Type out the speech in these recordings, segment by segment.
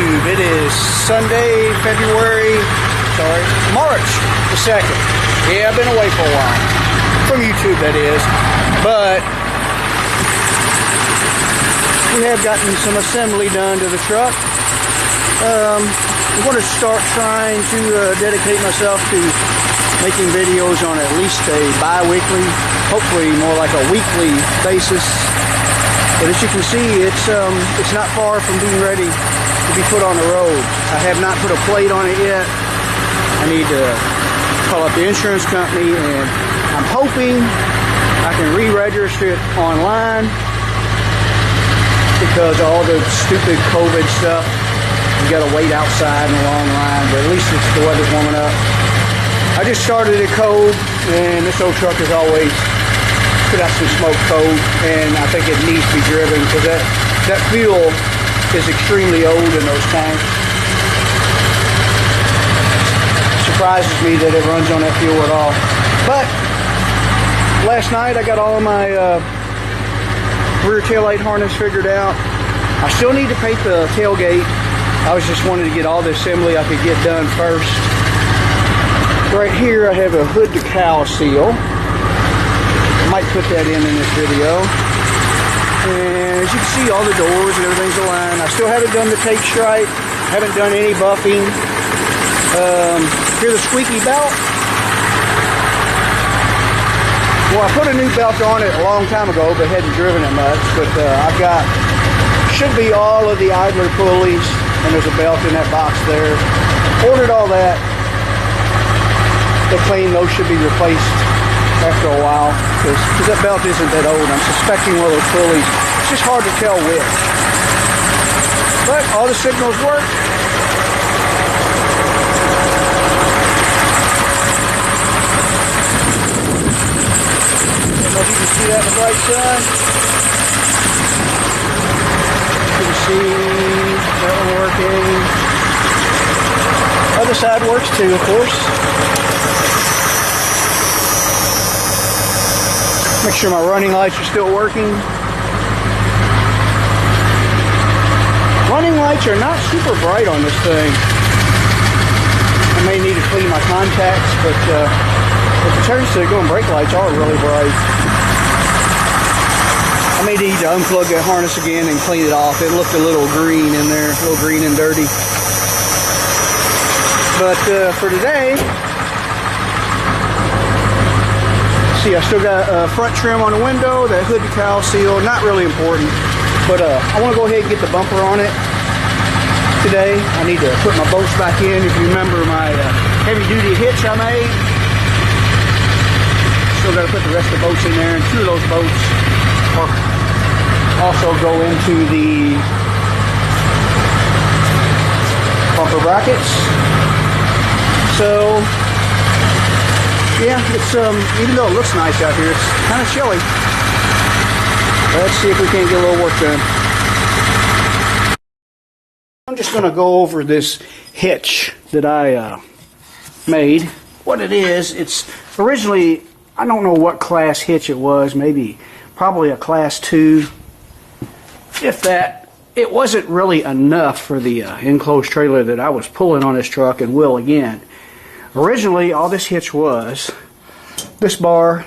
YouTube. It is Sunday, March the 2nd. Yeah, I've been away for a while. From YouTube, that is. But we have gotten some assembly done to the truck. I'm going to start trying to dedicate myself to making videos on at least a bi-weekly, hopefully more like a weekly basis. But as you can see, it's not far from being ready to be put on the road. I have not put a plate on it yet. I need to call up the insurance company, and I'm hoping I can re-register it online because of all the stupid COVID stuff. You got to wait outside in a long line, but at least the weather's warming up. I just started at cold, and this old truck is always put out some smoke code, and I think it needs to be driven because that fuel is extremely old in those tanks. Surprises me that it runs on that fuel at all. But last night I got all of my rear taillight harness figured out. I still need to paint the tailgate. I was just wanting to get all the assembly I could get done first. Right here I have a hood decal seal. Might put that in this video. And as you can see, all the doors and everything's aligned. I still haven't done the tape stripe. Haven't done any buffing. Here's the squeaky belt. Well, I put a new belt on it a long time ago, but hadn't driven it much. But I've got, should be all of the idler pulleys, and there's a belt in that box there. Ordered all that. They claim those should be replaced after a while, because that belt isn't that old. I'm suspecting one of those pulleys. It's just hard to tell which. But all the signals work. I don't know if you can see that in the bright sun. You can see that one working. Other side works too, of course. Make sure my running lights are still working. Running lights are not super bright on this thing. I may need to clean my contacts, but if it turns to going, brake lights are really bright. I may need to unplug that harness again and clean it off. It looked a little green in there, a little green and dirty. But for today, see, I still got front trim on the window, that hood decal seal, not really important, but I want to go ahead and get the bumper on it today. I need to put my bolts back in. If you remember my heavy duty hitch I made, still got to put the rest of the bolts in there, and two of those bolts also go into the bumper brackets. So yeah, it's even though it looks nice out here, it's kind of chilly. Let's see if we can't get a little work done. I'm just going to go over this hitch that I made. What it is, it's originally, I don't know what class hitch it was, probably a class 2. If that, it wasn't really enough for the enclosed trailer that I was pulling on this truck and will again. Originally, all this hitch was this bar,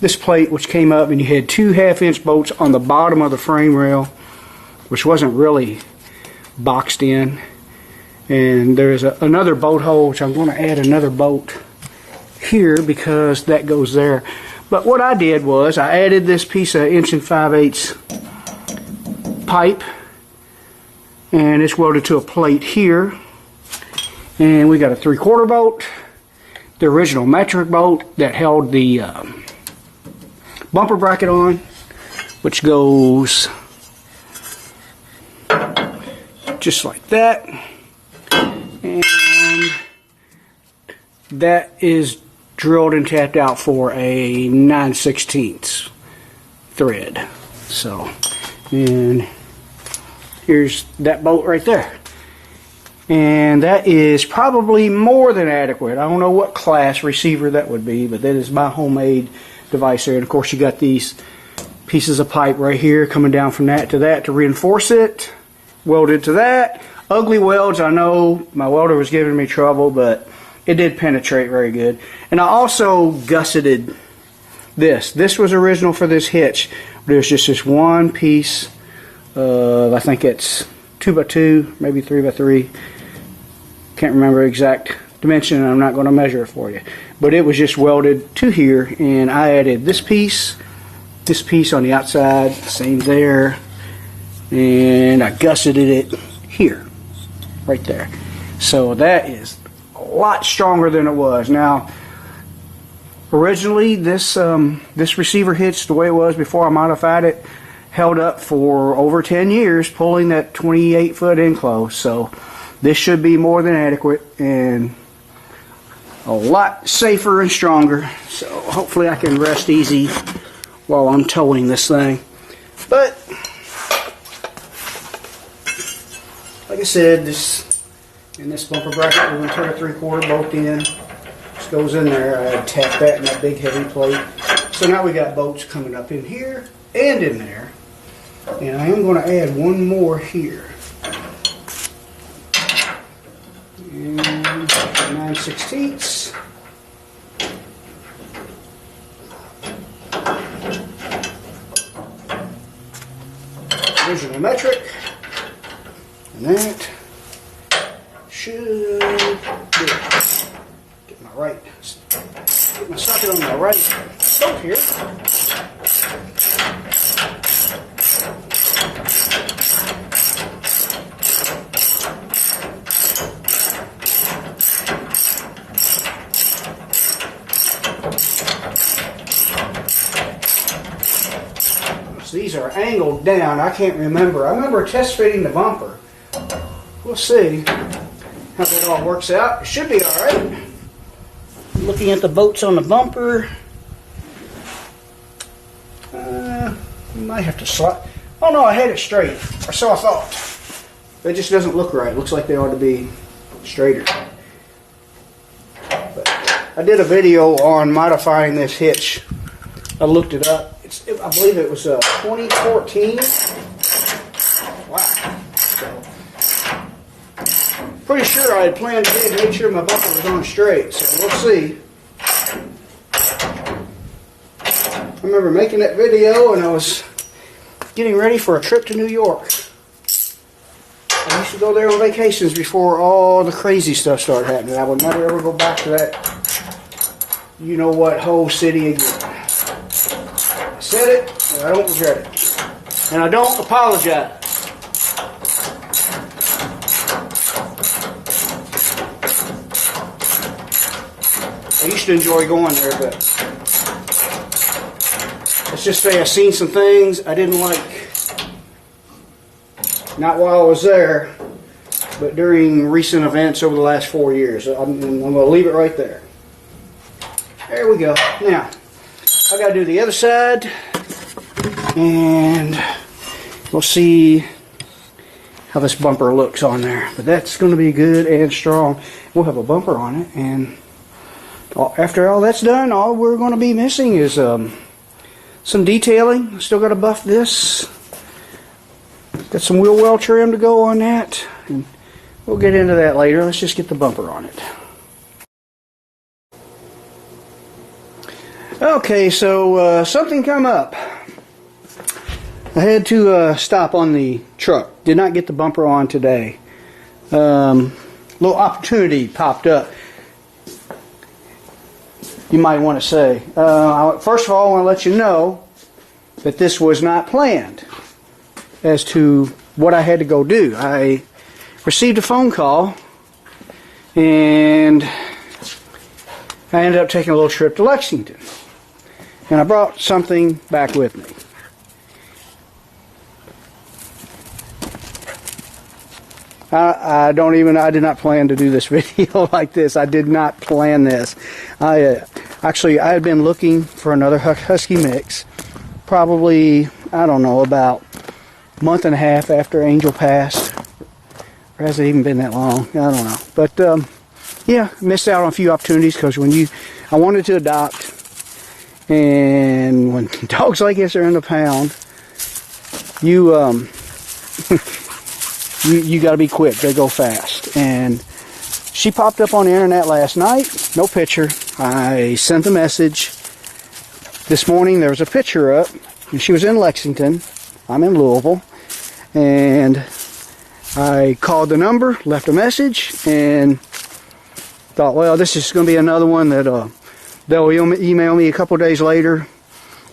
this plate, which came up, and you had 2 1/2-inch bolts on the bottom of the frame rail, which wasn't really boxed in. And there's another bolt hole, which I'm going to add another bolt here because that goes there. But what I did was I added this piece of 1 5/8 pipe, and it's welded to a plate here. And we got a 3/4 bolt, the original metric bolt that held the bumper bracket on, which goes just like that. And that is drilled and tapped out for a 9/16 thread. So, and here's that bolt right there. And that is probably more than adequate. I don't know what class receiver that would be, but that is my homemade device there. And of course you got these pieces of pipe right here coming down from that to reinforce it, welded to that. ugly welds. I know my welder was giving me trouble, but it did penetrate very good. And I also gusseted this. This was original for this hitch. There's just this one piece of, I think it's 2x2, maybe 3x3. Can't remember exact dimension, and I'm not going to measure it for you. But it was just welded to here, and I added this piece on the outside, same there, and I gusseted it here, right there. So that is a lot stronger than it was. Now, originally this receiver hitch, the way it was before I modified it, held up for over 10 years, pulling that 28-foot enclose. So this should be more than adequate and a lot safer and stronger. So hopefully I can rest easy while I'm towing this thing. But like I said, this bumper bracket, we're going to turn a 3/4 bolt in. This goes in there. I tapped that in that big heavy plate. So now we got bolts coming up in here and in there. And I am going to add one more here. And 9/16. Original metric. And that should do it. Get my socket on my right bolt here. So these are angled down. I can't remember. I remember test fitting the bumper. We'll see how that all works out. It should be all right. Looking at the bolts on the bumper, might have to slide. Oh no, I had it straight. Or so I thought. It just doesn't look right. It looks like they ought to be straighter. But I did a video on modifying this hitch. I looked it up. I believe it was 2014. Wow. So, pretty sure I had planned to make sure my bumper was on straight. So we'll see. I remember making that video and I was getting ready for a trip to New York. I used to go there on vacations before all the crazy stuff started happening. I would never ever go back to that, you know what, whole city again. I said it, and I don't regret it. And I don't apologize. I used to enjoy going there, but let's just say I've seen some things I didn't like. Not while I was there, but during recent events over the last 4 years. I'm going to leave it right there. There we go. Now, I got to do the other side, and we'll see how this bumper looks on there. But that's going to be good and strong. We'll have a bumper on it, and after all that's done, all we're going to be missing is some detailing. Still got to buff this. Got some wheel well trim to go on that, and we'll get into that later. Let's just get the bumper on it. Okay, so something come up. I had to stop on the truck. Did not get the bumper on today. Little opportunity popped up, you might want to say. First of all, I want to let you know that this was not planned as to what I had to go do. I received a phone call, and I ended up taking a little trip to Lexington. And I brought something back with me. I did not plan to do this video like this. I did not plan this. I had been looking for another Husky mix, probably, I don't know, about a month and a half after Angel passed. Or has it even been that long? I don't know. But, yeah, missed out on a few opportunities because I wanted to adopt. And when dogs like this are in the pound, you got to be quick. They go fast. And she popped up on the internet last night. No picture. I sent a message. This morning there was a picture up. And she was in Lexington. I'm in Louisville. And I called the number, left a message, and thought, well, this is going to be another one that they'll email me a couple days later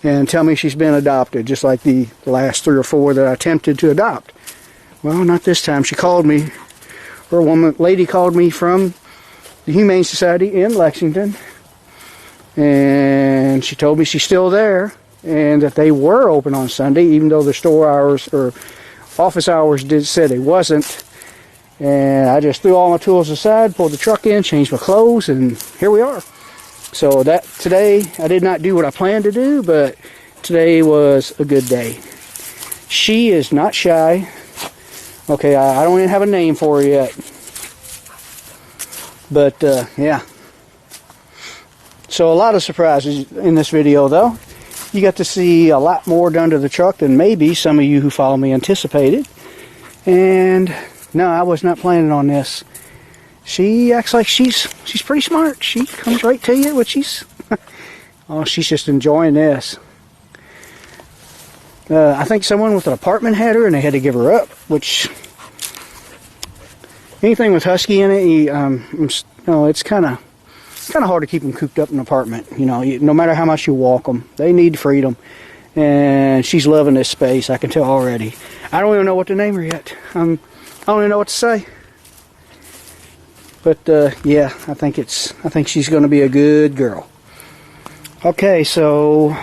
and tell me she's been adopted, just like the last 3 or 4 that I attempted to adopt. Well, not this time. She called me, or a lady called me from the Humane Society in Lexington, and she told me she's still there and that they were open on Sunday, even though the store hours or office hours said it wasn't. And I just threw all my tools aside, pulled the truck in, changed my clothes, and here we are. So that today, I did not do what I planned to do, but today was a good day. She is not shy. Okay, I don't even have a name for her yet. But, yeah. So a lot of surprises in this video, though. You got to see a lot more done to the truck than maybe some of you who follow me anticipated. And no, I was not planning on this. She acts like she's pretty smart. She comes right to you, but she's oh, she's just enjoying this. I think someone with an apartment had her, and they had to give her up. Which anything with husky in it, it's kind of hard to keep them cooped up in an apartment. You know, no matter how much you walk them, they need freedom. And she's loving this space. I can tell already. I don't even know what to name her yet. I don't even know what to say. But yeah, I think she's going to be a good girl. Okay, so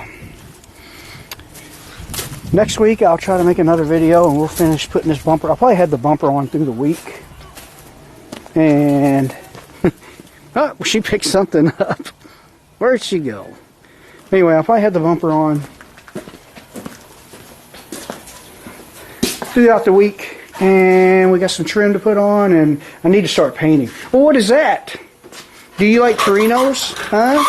next week I'll try to make another video and we'll finish putting this bumper. I'll probably have the bumper on through the week. And oh, she picked something up. Where'd she go? Anyway, I'll probably have the bumper on throughout the week. And we got some trim to put on, and I need to start painting. Well, what is that? Do you like Torinos? Huh?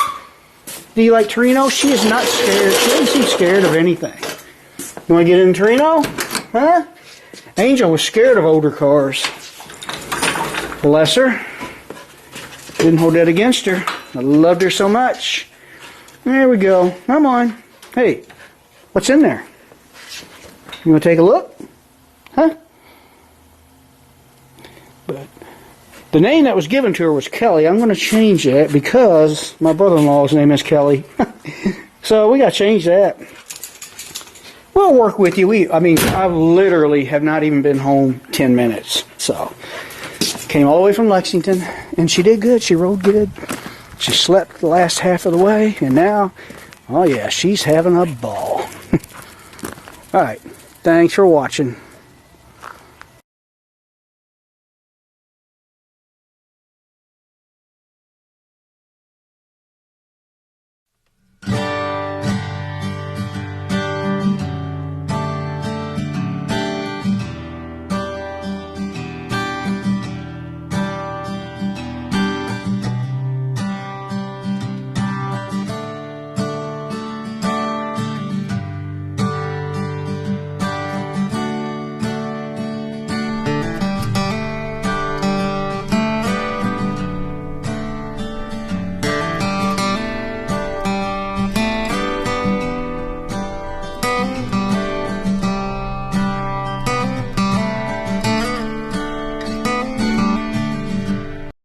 Do you like Torinos? She is not scared. She doesn't seem scared of anything. You want to get in Torino? Huh? Angel was scared of older cars. Bless her. Didn't hold that against her. I loved her so much. There we go. Come on. Hey, what's in there? You want to take a look? Huh? But the name that was given to her was Kelly. I'm going to change that because my brother-in-law's name is Kelly. So we got to change that. We'll work with you. I literally have not even been home 10 minutes. So came all the way from Lexington, and she did good. She rode good. She slept the last half of the way, and now, oh yeah, she's having a ball. All right. Thanks for watching.